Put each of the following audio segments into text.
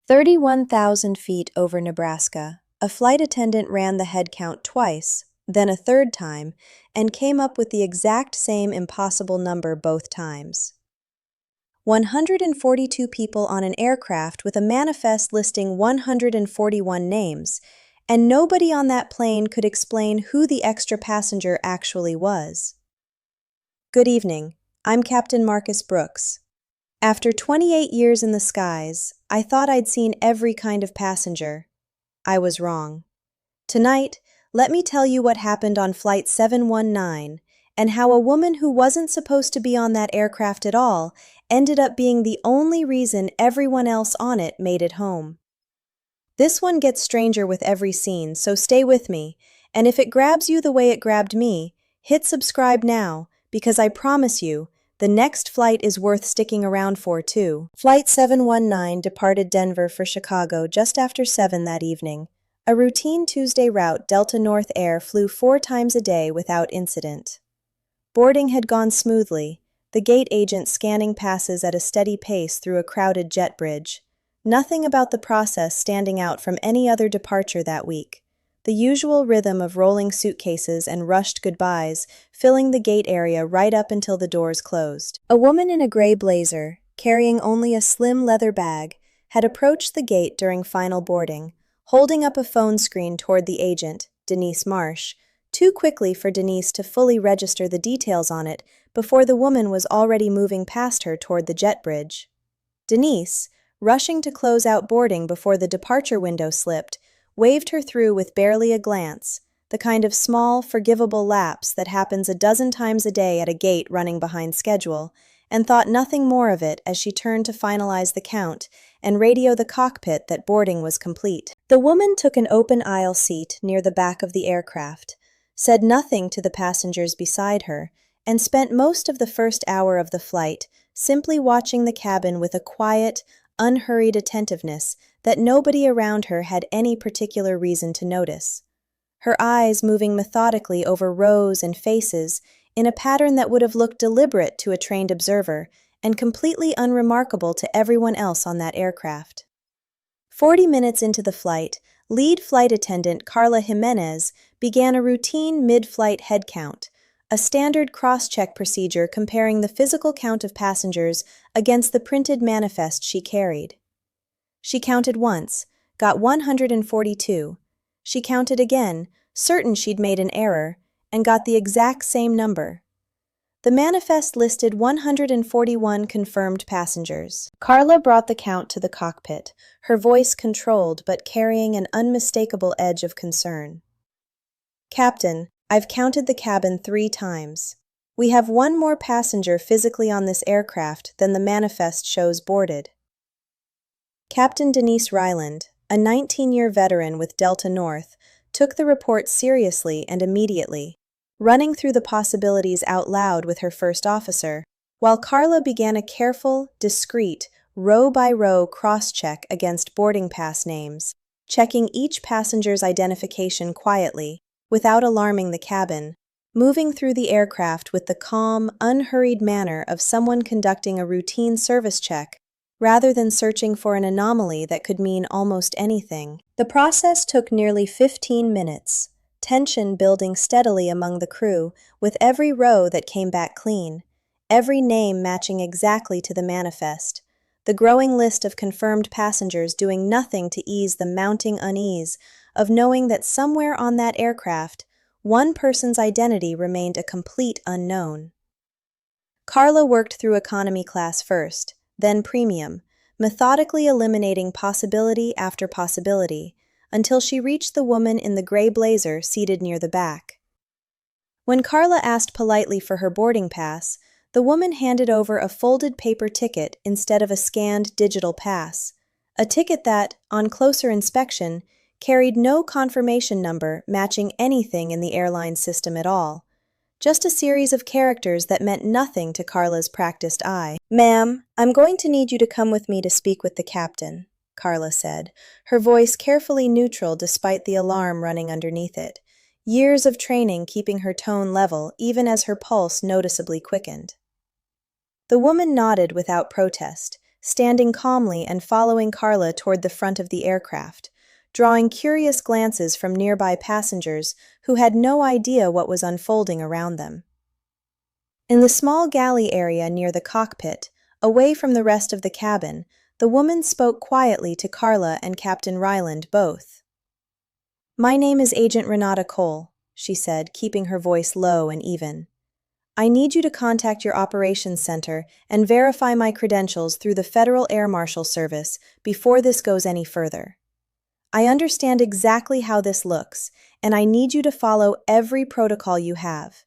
31,000 feet over Nebraska, a flight attendant ran the head count twice, then a third time, and came up with the exact same impossible number both times. 142 people on an aircraft with a manifest listing 141 names, and nobody on that plane could explain who the extra passenger actually was. Good evening, I'm Captain Marcus Brooks. After 28 years in the skies, I thought I'd seen every kind of passenger. I was wrong. Tonight, let me tell you what happened on Flight 719 and how a woman who wasn't supposed to be on that aircraft at all ended up being the only reason everyone else on it made it home. This one gets stranger with every scene, so stay with me, and if it grabs you the way it grabbed me, hit subscribe now, because I promise you, the next flight is worth sticking around for, too. Flight 719 departed Denver for Chicago just after 7 that evening. A routine Tuesday route Delta North Air flew 4 times a day without incident. Boarding had gone smoothly, the gate agent scanning passes at a steady pace through a crowded jet bridge. Nothing about the process standing out from any other departure that week. The usual rhythm of rolling suitcases and rushed goodbyes, filling the gate area right up until the doors closed. A woman in a gray blazer, carrying only a slim leather bag, had approached the gate during final boarding, holding up a phone screen toward the agent, Denise Marsh, too quickly for Denise to fully register the details on it before the woman was already moving past her toward the jet bridge. Denise, rushing to close out boarding before the departure window slipped, waved her through with barely a glance, the kind of small, forgivable lapse that happens a dozen times a day at a gate running behind schedule, and thought nothing more of it as she turned to finalize the count and radio the cockpit that boarding was complete. The woman took an open aisle seat near the back of the aircraft, said nothing to the passengers beside her, and spent most of the first hour of the flight simply watching the cabin with a quiet, unhurried attentiveness that nobody around her had any particular reason to notice. Her eyes moving methodically over rows and faces in a pattern that would have looked deliberate to a trained observer and completely unremarkable to everyone else on that aircraft. 40 minutes into the flight, lead flight attendant Carla Jimenez began a routine mid-flight head count, a standard cross-check procedure comparing the physical count of passengers against the printed manifest she carried. She counted once, got 142. She counted again, certain she'd made an error, and got the exact same number. The manifest listed 141 confirmed passengers. Carla brought the count to the cockpit, her voice controlled but carrying an unmistakable edge of concern. "Captain, I've counted the cabin 3 times. We have 1 more passenger physically on this aircraft than the manifest shows boarded." Captain Denise Ryland, a 19-year veteran with Delta North, took the report seriously and immediately, running through the possibilities out loud with her first officer, while Carla began a careful, discreet, row-by-row cross-check against boarding pass names, checking each passenger's identification quietly, without alarming the cabin, moving through the aircraft with the calm, unhurried manner of someone conducting a routine service check, rather than searching for an anomaly that could mean almost anything. The process took nearly 15 minutes, tension building steadily among the crew with every row that came back clean, every name matching exactly to the manifest, the growing list of confirmed passengers doing nothing to ease the mounting unease of knowing that somewhere on that aircraft, one person's identity remained a complete unknown. Carla worked through economy class first, then premium, methodically eliminating possibility after possibility, until she reached the woman in the gray blazer seated near the back. When Carla asked politely for her boarding pass, the woman handed over a folded paper ticket instead of a scanned digital pass, a ticket that, on closer inspection, carried no confirmation number matching anything in the airline system at all. Just a series of characters that meant nothing to Carla's practiced eye. "Ma'am, I'm going to need you to come with me to speak with the captain," Carla said, her voice carefully neutral despite the alarm running underneath it, years of training keeping her tone level even as her pulse noticeably quickened. The woman nodded without protest, standing calmly and following Carla toward the front of the aircraft, drawing curious glances from nearby passengers who had no idea what was unfolding around them. In the small galley area near the cockpit, away from the rest of the cabin, the woman spoke quietly to Carla and Captain Ryland both. "My name is Agent Renata Cole," she said, keeping her voice low and even. "I need you to contact your operations center and verify my credentials through the Federal Air Marshal Service before this goes any further. I understand exactly how this looks, and I need you to follow every protocol you have.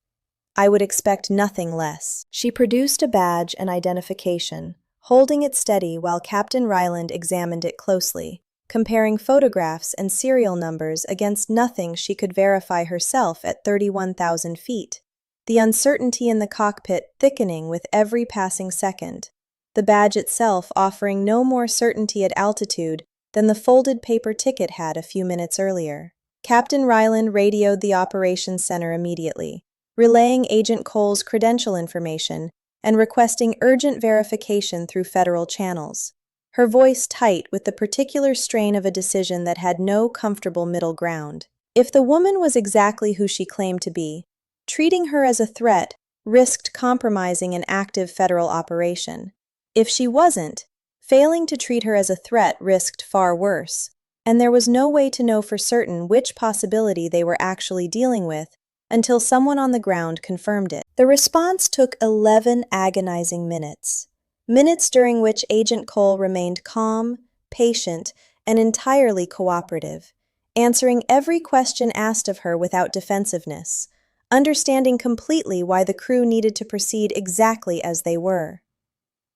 I would expect nothing less." She produced a badge and identification, holding it steady while Captain Ryland examined it closely, comparing photographs and serial numbers against nothing she could verify herself at 31,000 feet, the uncertainty in the cockpit thickening with every passing second, the badge itself offering no more certainty at altitude than the folded paper ticket had a few minutes earlier. Captain Ryland radioed the operations center immediately, relaying Agent Cole's credential information and requesting urgent verification through federal channels, her voice tight with the particular strain of a decision that had no comfortable middle ground. If the woman was exactly who she claimed to be, treating her as a threat risked compromising an active federal operation. If she wasn't, failing to treat her as a threat risked far worse, and there was no way to know for certain which possibility they were actually dealing with until someone on the ground confirmed it. The response took 11 agonizing minutes. Minutes during which Agent Cole remained calm, patient, and entirely cooperative, answering every question asked of her without defensiveness, understanding completely why the crew needed to proceed exactly as they were.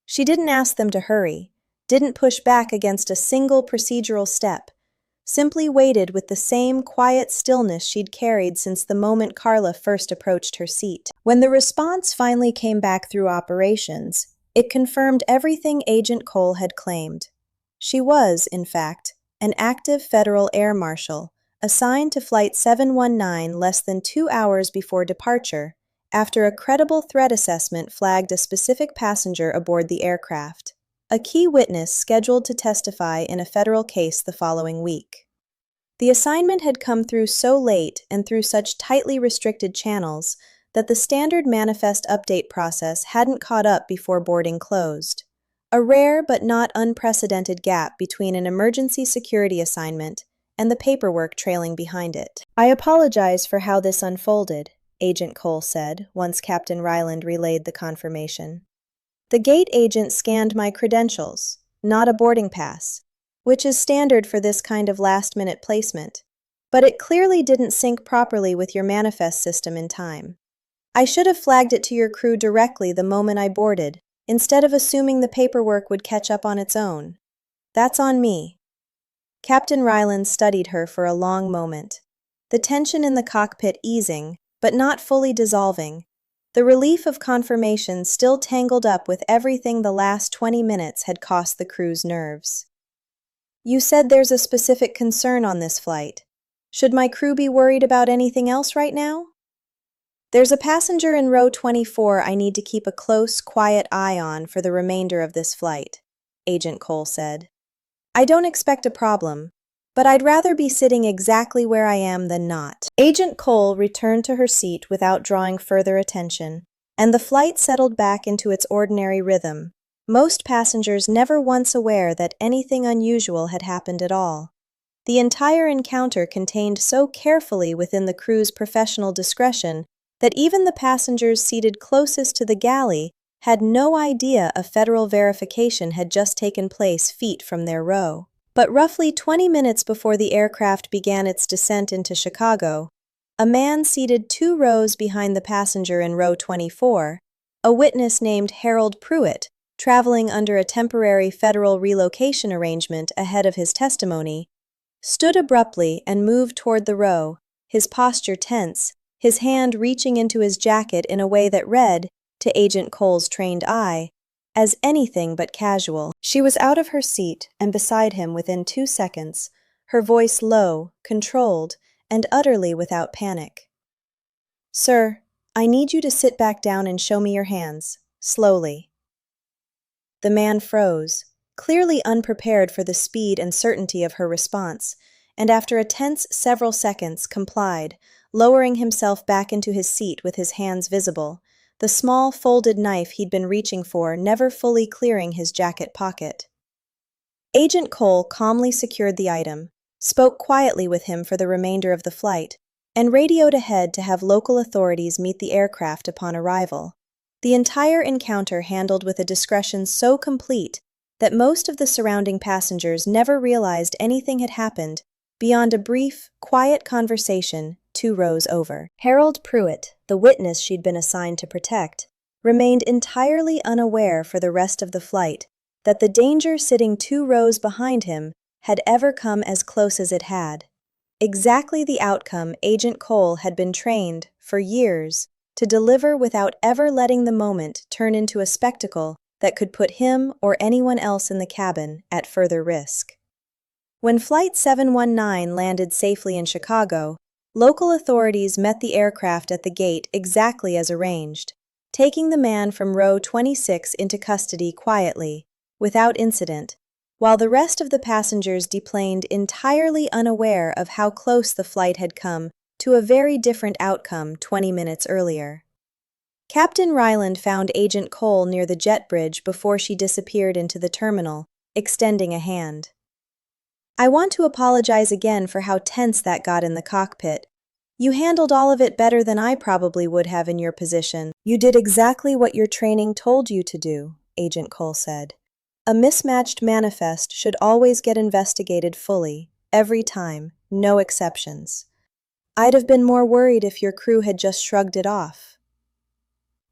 She didn't ask them to hurry, didn't push back against a single procedural step, simply waited with the same quiet stillness she'd carried since the moment Carla first approached her seat. When the response finally came back through operations, it confirmed everything Agent Cole had claimed. She was, in fact, an active federal air marshal, assigned to Flight 719 less than 2 hours before departure, after a credible threat assessment flagged a specific passenger aboard the aircraft, a key witness scheduled to testify in a federal case the following week. The assignment had come through so late and through such tightly restricted channels that the standard manifest update process hadn't caught up before boarding closed, a rare but not unprecedented gap between an emergency security assignment and the paperwork trailing behind it. "I apologize for how this unfolded," Agent Cole said, once Captain Ryland relayed the confirmation. "The gate agent scanned my credentials, not a boarding pass, which is standard for this kind of last-minute placement, but it clearly didn't sync properly with your manifest system in time. I should have flagged it to your crew directly the moment I boarded, instead of assuming the paperwork would catch up on its own. That's on me." Captain Ryland studied her for a long moment, the tension in the cockpit easing, but not fully dissolving, the relief of confirmation still tangled up with everything the last 20 minutes had cost the crew's nerves. "You said there's a specific concern on this flight. Should my crew be worried about anything else right now?" "There's a passenger in row 24 I need to keep a close, quiet eye on for the remainder of this flight," Agent Cole said. "I don't expect a problem, but I'd rather be sitting exactly where I am than not." Agent Cole returned to her seat without drawing further attention, and the flight settled back into its ordinary rhythm, most passengers never once aware that anything unusual had happened at all. The entire encounter contained so carefully within the crew's professional discretion that even the passengers seated closest to the galley had no idea a federal verification had just taken place feet from their row. But roughly 20 minutes before the aircraft began its descent into Chicago, a man seated 2 rows behind the passenger in row 24, a witness named Harold Pruitt, traveling under a temporary federal relocation arrangement ahead of his testimony, stood abruptly and moved toward the row, his posture tense, his hand reaching into his jacket in a way that read, to Agent Cole's trained eye, as anything but casual. She was out of her seat and beside him within 2 seconds, her voice low, controlled, and utterly without panic. "Sir, I need you to sit back down and show me your hands, slowly." The man froze, clearly unprepared for the speed and certainty of her response, and after a tense several seconds complied, lowering himself back into his seat with his hands visible, the small folded knife he'd been reaching for never fully clearing his jacket pocket. Agent Cole calmly secured the item, spoke quietly with him for the remainder of the flight, and radioed ahead to have local authorities meet the aircraft upon arrival. The entire encounter handled with a discretion so complete that most of the surrounding passengers never realized anything had happened beyond a brief, quiet conversation 2 rows over. Harold Pruitt, the witness she'd been assigned to protect, remained entirely unaware for the rest of the flight that the danger sitting 2 rows behind him had ever come as close as it had. Exactly the outcome Agent Cole had been trained, for years, to deliver without ever letting the moment turn into a spectacle that could put him or anyone else in the cabin at further risk. When Flight 719 landed safely in Chicago, local authorities met the aircraft at the gate exactly as arranged, taking the man from row 26 into custody quietly, without incident, while the rest of the passengers deplaned entirely unaware of how close the flight had come to a very different outcome 20 minutes earlier. Captain Ryland found Agent Cole near the jet bridge before she disappeared into the terminal, extending a hand. "I want to apologize again for how tense that got in the cockpit. You handled all of it better than I probably would have in your position. You did exactly what your training told you to do," Agent Cole said. "A mismatched manifest should always get investigated fully, every time, no exceptions. I'd have been more worried if your crew had just shrugged it off."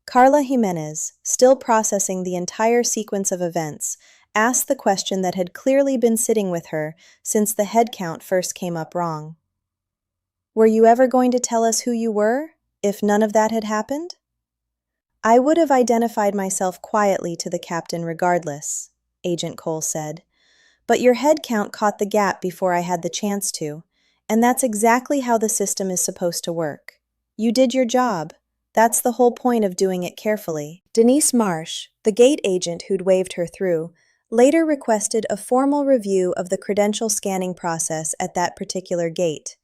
Carla Jimenez, still processing the entire sequence of events, asked the question that had clearly been sitting with her since the headcount first came up wrong. "Were you ever going to tell us who you were, if none of that had happened?" "I would have identified myself quietly to the captain regardless," Agent Cole said. "But your head count caught the gap before I had the chance to, and that's exactly how the system is supposed to work. You did your job. That's the whole point of doing it carefully." Denise Marsh, the gate agent who'd waved her through, later requested a formal review of the credential scanning process at that particular gate,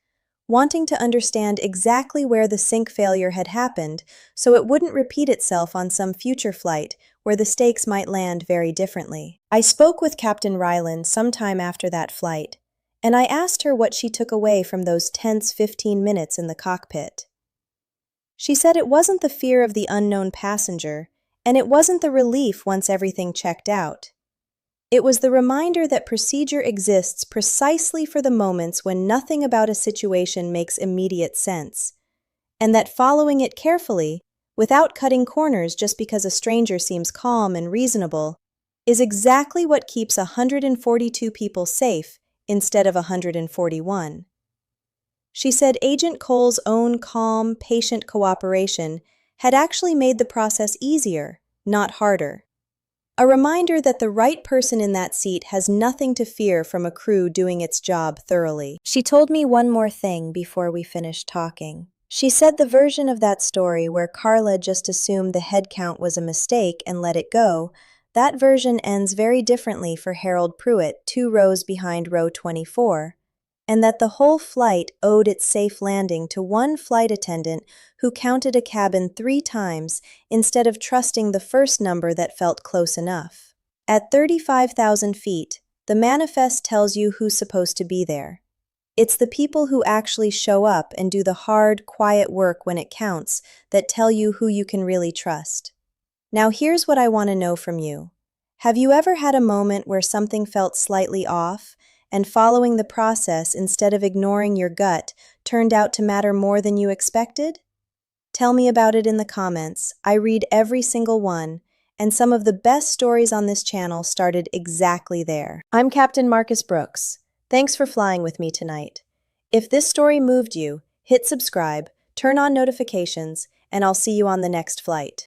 wanting to understand exactly where the sync failure had happened so it wouldn't repeat itself on some future flight where the stakes might land very differently. I spoke with Captain Ryland sometime after that flight, and I asked her what she took away from those tense 15 minutes in the cockpit. She said it wasn't the fear of the unknown passenger, and it wasn't the relief once everything checked out. It was the reminder that procedure exists precisely for the moments when nothing about a situation makes immediate sense, and that following it carefully, without cutting corners just because a stranger seems calm and reasonable, is exactly what keeps 142 people safe instead of 141. She said Agent Cole's own calm, patient cooperation had actually made the process easier, not harder. A reminder that the right person in that seat has nothing to fear from a crew doing its job thoroughly. She told me one more thing before we finished talking. She said the version of that story where Carla just assumed the head count was a mistake and let it go, that version ends very differently for Harold Pruitt 2 rows behind row 24, and that the whole flight owed its safe landing to one flight attendant who counted a cabin 3 times instead of trusting the first number that felt close enough. At 35,000 feet, the manifest tells you who's supposed to be there. It's the people who actually show up and do the hard, quiet work when it counts that tell you who you can really trust. Now here's what I want to know from you. Have you ever had a moment where something felt slightly off, and following the process instead of ignoring your gut turned out to matter more than you expected? Tell me about it in the comments. I read every single one, and some of the best stories on this channel started exactly there. I'm Captain Marcus Brooks. Thanks for flying with me tonight. If this story moved you, hit subscribe, turn on notifications, and I'll see you on the next flight.